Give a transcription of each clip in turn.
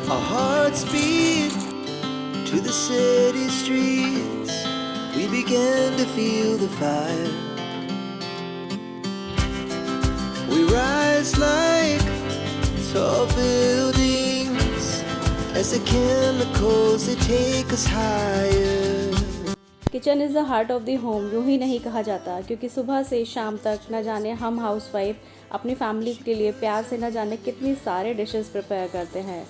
Our hearts beat to the city streets. We began to feel the fire. We rise like tall buildings as the chemicals they take us higher. Kitchen is the heart of the home, यूँ ही नहीं कहा जाता, क्योंकि सुबह से शाम तक न जाने हम हाउसवाइफ अपनी फैमिली के लिए प्यार से न जाने कितनी सारे डिशेस प्रिपेयर करते हैं।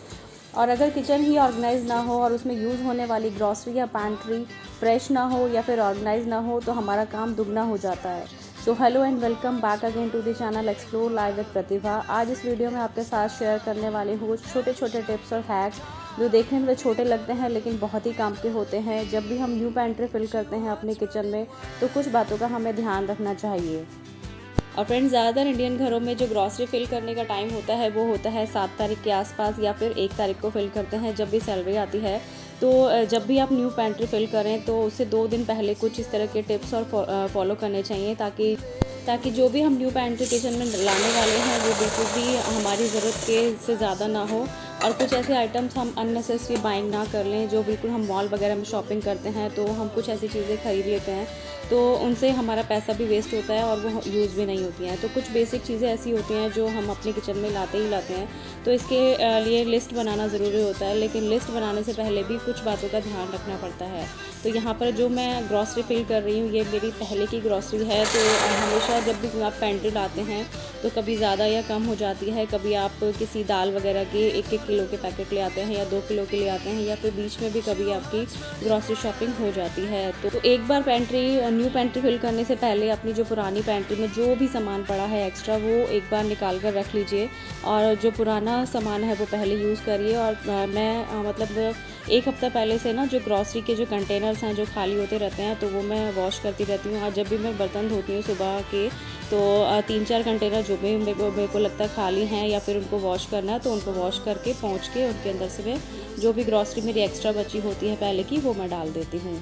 और अगर किचन ही ऑर्गेनाइज ना हो और उसमें यूज़ होने वाली ग्रॉसरी या पैंट्री फ्रेश ना हो या फिर ऑर्गेनाइज ना हो तो हमारा काम दुगना हो जाता है। So hello and welcome back again to the channel explore live with Pratibha. आज इस वीडियो में आपके साथ शेयर करने वाली हूँ छोटे छोटे टिप्स और हैक्स जो देखने में छोटे लगते हैं लेकिन बहुत ही काम के होते हैं। जब भी हम न्यू पैंट्री फिल करते हैं अपने किचन में तो कुछ बातों का हमें ध्यान रखना चाहिए। और फ्रेंड्स, ज़्यादातर इंडियन घरों में जो ग्रॉसरी फिल करने का टाइम होता है वो होता है 7 तारीख के आसपास या फिर 1 तारीख को फिल करते हैं जब भी सैलरी आती है। तो जब भी आप न्यू पैंट्री फिल करें तो उससे 2 दिन पहले कुछ इस तरह के टिप्स और फॉलो करने चाहिए ताकि जो भी हम न्यू पैंट्री किचन में लाने वाले हैं वो बिल्कुल भी हमारी ज़रूरत के से ज़्यादा ना हो और कुछ ऐसे आइटम्स हम अननेसेसरी बाइंग ना कर लें। जो बिल्कुल हम मॉल वगैरह में शॉपिंग करते हैं तो हम कुछ ऐसी चीज़ें ख़रीद लेते हैं तो उनसे हमारा पैसा भी वेस्ट होता है और वो यूज़ भी नहीं होती हैं। तो कुछ बेसिक चीज़ें ऐसी होती हैं जो हम अपने किचन में लाते हैं, तो इसके लिए लिस्ट बनाना ज़रूरी होता है। लेकिन लिस्ट बनाने से पहले भी कुछ बातों का ध्यान रखना पड़ता है। तो यहाँ पर जो मैं ग्रॉसरी फिल कर रही हूँ ये मेरी पहले की ग्रॉसरी है। तो हमेशा जब भी आप पैंट्री लाते हैं तो कभी ज़्यादा या कम हो जाती है। कभी आप किसी दाल वगैरह के 1-1 किलो के पैकेट ले आते हैं या 2 किलो के ले आते हैं या फिर बीच में भी कभी आपकी ग्रॉसरी शॉपिंग हो जाती है। तो एक बार न्यू पैंट्री फिल करने से पहले अपनी जो पुरानी पैंट्री में जो भी सामान पड़ा है एक्स्ट्रा वो एक बार निकाल कर रख लीजिए और जो पुराना सामान है वो पहले यूज़ करिए। और मैं मतलब 1 हफ़्ता पहले से ना जो ग्रॉसरी के जो कंटेनर्स हैं जो खाली होते रहते हैं तो वो मैं वॉश करती रहती हूँ। और जब भी मैं बर्तन धोती हूँ सुबह के तो 3-4 कंटेनर जो भी मेरे को लगता है खाली हैं या फिर उनको वॉश करना है तो उनको वॉश करके पोंछ के उनके अंदर से मैं जो भी ग्रॉसरी मेरी एक्स्ट्रा बची होती है पहले की वो मैं डाल देती हूँ।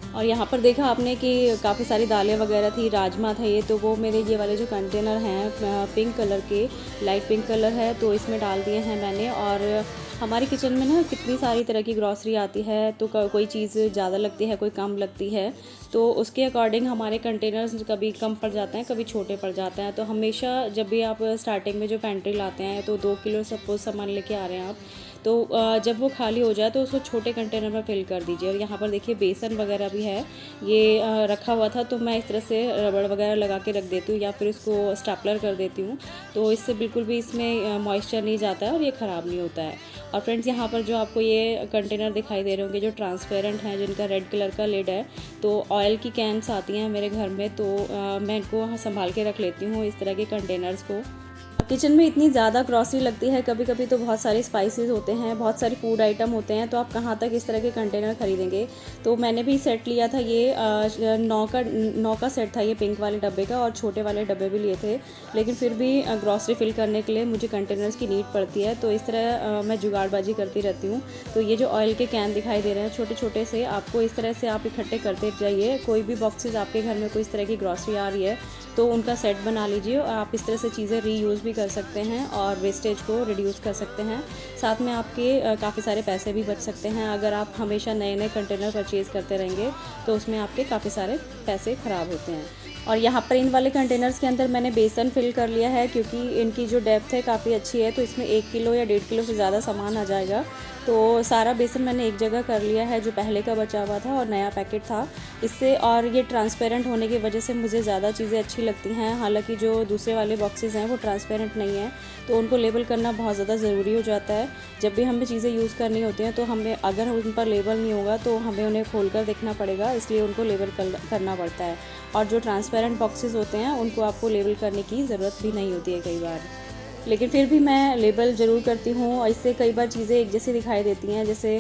और यहाँ पर देखा आपने कि काफ़ी सारी दालें वगैरह थी, राजमा था ये, तो वो मेरे ये वाले जो कंटेनर हैं पिंक कलर के, लाइट पिंक कलर है, तो इसमें डाल दिए हैं मैंने। और हमारी किचन में ना कितनी सारी तरह की ग्रॉसरी आती है तो कोई चीज़ ज़्यादा लगती है कोई कम लगती है, तो उसके अकॉर्डिंग हमारे कंटेनर्स कभी कम पड़ जाते हैं कभी छोटे पड़ जाते हैं। तो हमेशा जब भी आप स्टार्टिंग में जो पैंट्री लाते हैं तो 2 किलो सपोज सामान लेके आ रहे हैं आप, तो जब वो खाली हो जाए तो उसको छोटे कंटेनर में फिल कर दीजिए। और यहाँ पर देखिए बेसन वगैरह भी है, ये रखा हुआ था तो मैं इस तरह से रबड़ वगैरह लगा के रख देती हूँ या फिर इसको स्टेपलर कर देती हूँ, तो इससे बिल्कुल भी इसमें मॉइस्चर नहीं जाता है और ये ख़राब नहीं होता है। और फ्रेंड्स, यहाँ पर जो आपको ये कंटेनर दिखाई दे रहे होंगे जो ट्रांसपेरेंट हैं जिनका रेड कलर का लिड है, तो ऑयल की कैंस आती हैं मेरे घर में, तो मैं इनको संभाल के रख लेती हूँ इस तरह के कंटेनर्स को। किचन में इतनी ज़्यादा ग्रॉसरी लगती है, कभी कभी तो बहुत सारे स्पाइसेस होते हैं, बहुत सारे फूड आइटम होते हैं, तो आप कहाँ तक इस तरह के कंटेनर खरीदेंगे। तो मैंने भी सेट लिया था, ये 9 का सेट था ये पिंक वाले डब्बे का, और छोटे वाले डब्बे भी लिए थे। लेकिन फिर भी ग्रॉसरी फिल करने के लिए मुझे कंटेनर्स की नीड पड़ती है, तो इस तरह मैं जुगाड़बाजी करती रहती हूँ। तो ये जो ऑयल के कैन दिखाई दे रहे हैं छोटे छोटे से, आपको इस तरह से आप इकट्ठे करते जाइए। कोई भी बॉक्सेस आपके घर में कोई इस तरह की ग्रॉसरी आ रही है तो उनका सेट बना लीजिए और आप इस तरह से चीज़ें रीयूज़ भी कर सकते हैं और वेस्टेज को रिड्यूस कर सकते हैं। साथ में आपके काफ़ी सारे पैसे भी बच सकते हैं। अगर आप हमेशा नए नए कंटेनर परचेज़ करते रहेंगे तो उसमें आपके काफ़ी सारे पैसे ख़राब होते हैं। और यहाँ पर इन वाले कंटेनर्स के अंदर मैंने बेसन फिल कर लिया है क्योंकि इनकी जो डेप्थ है काफ़ी अच्छी है, तो इसमें 1 किलो या 1.5 किलो से ज़्यादा सामान आ जाएगा। तो सारा बेसन मैंने एक जगह कर लिया है जो पहले का बचा हुआ था और नया पैकेट था इससे। और ये ट्रांसपेरेंट होने की वजह से मुझे ज़्यादा चीज़ें अच्छी लगती हैं। हालांकि जो दूसरे वाले बॉक्सेस हैं वो ट्रांसपेरेंट नहीं है तो उनको लेबल करना बहुत ज़्यादा ज़रूरी हो जाता है। जब भी हमें चीज़ें यूज़ करनी होती हैं तो हमें अगर उन पर लेबल नहीं होगा तो हमें उन्हें खोल कर देखना पड़ेगा, इसलिए उनको लेबल करना पड़ता है। और जो ट्रांसपेरेंट बॉक्सेस होते हैं उनको आपको लेबल करने की ज़रूरत भी नहीं होती है कई बार, लेकिन फिर भी मैं लेबल ज़रूर करती हूँ। और इससे कई बार चीज़ें एक जैसी दिखाई देती हैं। जैसे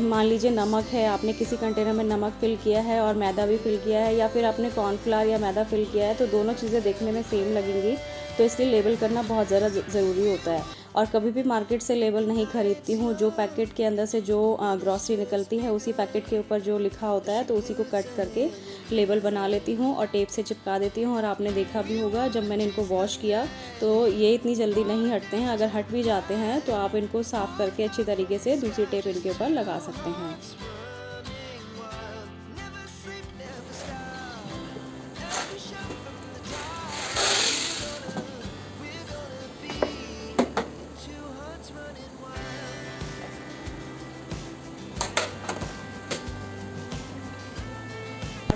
मान लीजिए नमक है, आपने किसी कंटेनर में नमक फ़िल किया है और मैदा भी फ़िल किया है, या फिर आपने कॉर्नफ्लावर या मैदा फ़िल किया है, तो दोनों चीज़ें देखने में सेम लगेंगी तो इसलिए लेबल करना बहुत ज़्यादा ज़रूरी होता है। और कभी भी मार्केट से लेबल नहीं ख़रीदती हूँ। जो पैकेट के अंदर से जो ग्रॉसरी निकलती है उसी पैकेट के ऊपर जो लिखा होता है तो उसी को कट करके लेबल बना लेती हूँ और टेप से चिपका देती हूँ। और आपने देखा भी होगा जब मैंने इनको वॉश किया तो ये इतनी जल्दी नहीं हटते हैं। अगर हट भी जाते हैं तो आप इनको साफ़ करके अच्छी तरीके से दूसरी टेप इनके ऊपर लगा सकते हैं।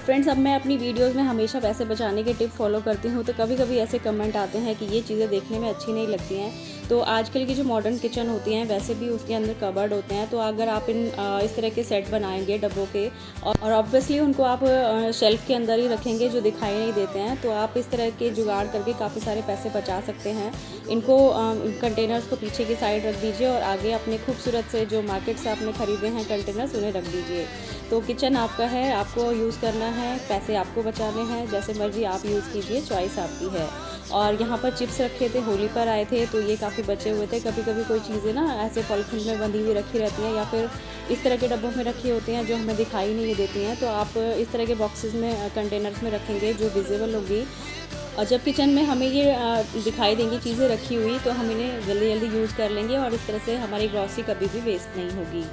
फ्रेंड्स, अब मैं अपनी वीडियोस में हमेशा पैसे बचाने के टिप फॉलो करती हूँ, तो कभी कभी ऐसे कमेंट आते हैं कि ये चीज़ें देखने में अच्छी नहीं लगती हैं। तो आजकल की जो मॉडर्न किचन होती हैं वैसे भी उसके अंदर कबर्ड होते हैं। तो अगर आप इस तरह के सेट बनाएंगे डब्बों के और ऑब्वियसली उनको आप शेल्फ़ के अंदर ही रखेंगे जो दिखाई नहीं देते हैं, तो आप इस तरह के जुगाड़ करके काफ़ी सारे पैसे बचा सकते हैं। इनको कंटेनर्स को पीछे की साइड रख दीजिए और आगे अपने खूबसूरत से जो मार्केट से आपने ख़रीदे हैं कंटेनर्स उन्हें रख दीजिए। तो किचन आपका है, आपको यूज़ करना है, पैसे आपको बचाने हैं, जैसे मर्ज़ी आप यूज़ कीजिए, चॉइस आपकी है। और यहाँ पर चिप्स रखे थे, होली पर आए थे तो ये काफ़ी बचे हुए थे। कभी कभी कोई चीज़ें ना ऐसे पॉलीथीन में बंधी हुई रखी रहती हैं या फिर इस तरह के डब्बों में रखी होती हैं जो हमें दिखाई नहीं देती हैं। तो आप इस तरह के बॉक्सेस में कंटेनर्स में रखेंगे जो विजिबल होगी। और जब किचन में हमें ये दिखाई देंगी चीज़ें रखी हुई तो हम इन्हें जल्दी जल्दी यूज़ कर लेंगे और इस तरह से हमारी ग्रॉसरी कभी भी वेस्ट नहीं होगी।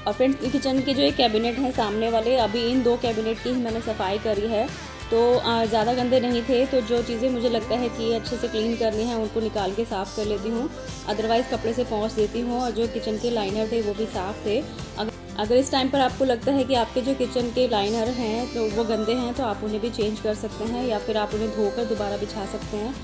और फ्रेंड्स, किचन के जो एक कैबिनेट है सामने वाले, अभी इन 2 कैबिनेट की ही मैंने सफाई करी है। तो ज़्यादा गंदे नहीं थे, तो जो चीज़ें मुझे लगता है कि अच्छे से क्लीन करनी है उनको निकाल के साफ़ कर लेती हूँ। अदरवाइज़ कपड़े से पोंछ देती हूँ। और जो किचन के लाइनर थे वो भी साफ़ थे। अगर इस टाइम पर आपको लगता है कि आपके जो किचन के लाइनर हैं तो वो गंदे हैं तो आप उन्हें भी चेंज कर सकते हैं या फिर आप उन्हें धोकर दोबारा बिछा सकते हैं।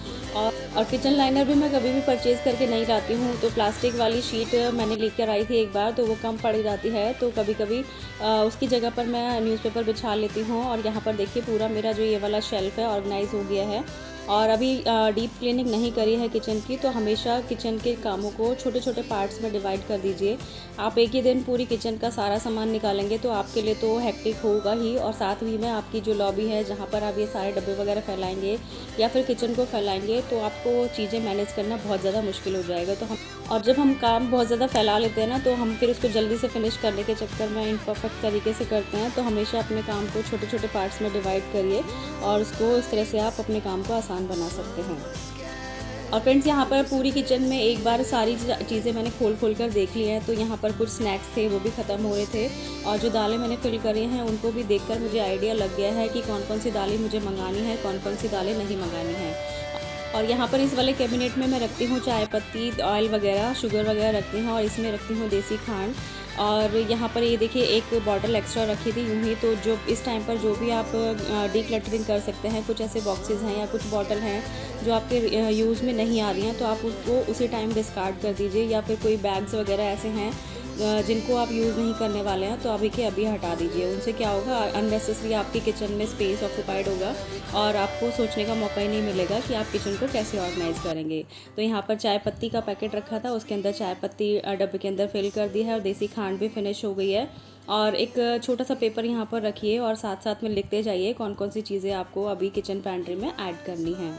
और किचन लाइनर भी मैं कभी भी परचेज़ करके नहीं लाती हूँ। तो प्लास्टिक वाली शीट मैंने लेकर आई थी एक बार, तो वो कम पड़ जाती है, तो कभी कभी उसकी जगह पर मैं न्यूज़पेपर बिछा लेती हूँ। और यहाँ पर देखिए पूरा मेरा जो ये वाला शेल्फ़ है ऑर्गेनाइज़ हो गया है। और अभी डीप क्लीनिंग नहीं करी है किचन की, तो हमेशा किचन के कामों को छोटे छोटे पार्ट्स में डिवाइड कर दीजिए। आप एक ही दिन पूरी किचन का सारा सामान निकालेंगे तो आपके लिए तो हेक्टिक होगा ही, और साथ ही में आपकी जो लॉबी है जहाँ पर आप ये सारे डब्बे वगैरह फैलाएंगे या फिर किचन को फैलाएंगे तो आपको चीज़ें मैनेज करना बहुत ज़्यादा मुश्किल हो जाएगा। और जब हम काम बहुत ज़्यादा फैला लेते हैं ना तो हम फिर उसको जल्दी से फिनिश करने के चक्कर में इम्परफेक्ट तरीके से करते हैं। तो हमेशा अपने काम को छोटे छोटे पार्ट्स में डिवाइड करिए और उसको इस तरह से आप अपने काम को आसान बना सकते हैं। और फ्रेंड्स, यहाँ पर पूरी किचन में एक बार सारी चीज़ें मैंने खोल कर देख ली हैं। तो यहाँ पर कुछ स्नैक्स थे वो भी ख़त्म हो रहे थे, और जो दालें मैंने फिल करी हैं उनको भी देखकर मुझे आइडिया लग गया है कि कौन कौन सी दालें मुझे मंगानी है, कौन कौन सी दालें नहीं मंगानी है। और यहाँ पर इस वाले कैबिनेट में मैं रखती हूँ चाय पत्ती, ऑयल वगैरह, शुगर वगैरह रखती हूँ, और इसमें रखती हूँ देसी खांड। और यहाँ पर ये देखिए एक बॉटल एक्स्ट्रा रखी थी यूँ ही। तो जो इस टाइम पर जो भी आप डीक्लटरिंग कर सकते हैं, कुछ ऐसे बॉक्सेस हैं या कुछ बॉटल हैं जो आपके यूज़ में नहीं आ रही हैं तो आप उसको उसी टाइम डिस्कार्ड कर दीजिए। या फिर कोई बैग्स वगैरह ऐसे हैं जिनको आप यूज़ नहीं करने वाले हैं तो अभी के अभी हटा दीजिए। उनसे क्या होगा, अननेसेसरी आपकी किचन में स्पेस ऑक्यूपाइड होगा और आपको सोचने का मौका ही नहीं मिलेगा कि आप किचन को कैसे ऑर्गेनाइज़ करेंगे। तो यहाँ पर चाय पत्ती का पैकेट रखा था, उसके अंदर चाय पत्ती डब्बे के अंदर फिल कर दी है, और देसी खांड भी फिनिश हो गई है। और एक छोटा सा पेपर यहाँ पर रखिए और साथ साथ में लिखते जाइए कौन कौन सी चीज़ें आपको अभी किचन पैंट्री में ऐड करनी है।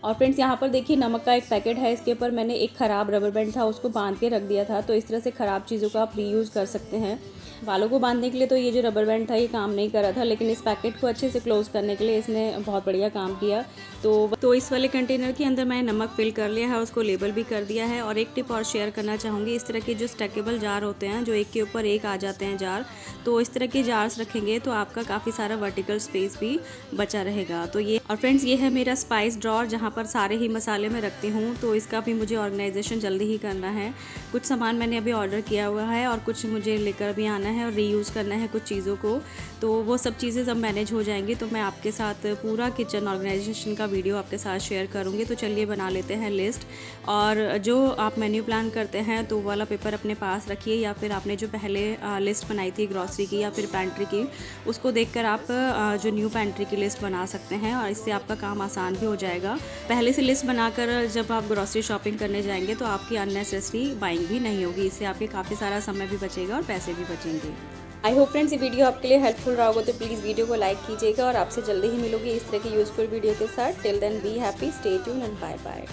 और फ्रेंड्स, यहाँ पर देखिए नमक का एक पैकेट है, इसके ऊपर मैंने एक ख़राब रबर बैंड था उसको बांध के रख दिया था। तो इस तरह से ख़राब चीज़ों को आप रीयूज़ कर सकते हैं। बालों को बांधने के लिए तो ये जो रबर बैंड था ये काम नहीं कर रहा था, लेकिन इस पैकेट को अच्छे से क्लोज़ करने के लिए इसने बहुत बढ़िया काम किया। तो इस वाले कंटेनर के अंदर मैंने नमक फिल कर लिया है, उसको लेबल भी कर दिया है। और एक टिप और शेयर करना चाहूँगी, इस तरह के जो स्टैकेबल जार होते हैं जो एक के ऊपर एक आ जाते हैं जार, तो इस तरह के जार्स रखेंगे तो आपका काफ़ी सारा वर्टिकल स्पेस भी बचा रहेगा। तो ये, और फ्रेंड्स, ये है मेरा स्पाइस ड्रॉर जहाँ पर सारे ही मसाले मैं रखती हूँ। तो इसका भी मुझे ऑर्गेनाइजेशन जल्दी ही करना है। कुछ सामान मैंने अभी ऑर्डर किया हुआ है और कुछ मुझे लेकर भी आना है और रीयूज़ करना है कुछ चीज़ों को। तो वो सब चीज़ें जब मैनेज हो जाएंगी तो मैं आपके साथ पूरा किचन ऑर्गेनाइजेशन का वीडियो आपके साथ शेयर करूँगी। तो चलिए बना लेते हैं लिस्ट। और जो आप मेन्यू प्लान करते हैं तो वाला पेपर अपने पास रखिए, या फिर आपने जो पहले लिस्ट बनाई थी ग्रॉसरी की या फिर पैंट्री की, उसको देखकर आप जो न्यू पैंट्री की लिस्ट बना सकते हैं और इससे आपका काम काम आसान भी हो जाएगा। पहले से लिस्ट बनाकर जब आप ग्रॉसरी शॉपिंग करने जाएंगे तो आपकी अननेसेसरी बाइंग भी नहीं होगी। इससे आपके काफ़ी सारा समय भी बचेगा और पैसे भी बचेंगे। आई होप फ्रेंड्स ये वीडियो आपके लिए हेल्पफुल रहा होगा, तो प्लीज़ वीडियो को लाइक कीजिएगा और आपसे जल्दी ही मिलूंगी इस तरह की यूज़फुल वीडियो के साथ। Till then be happy, stay tuned and bye bye.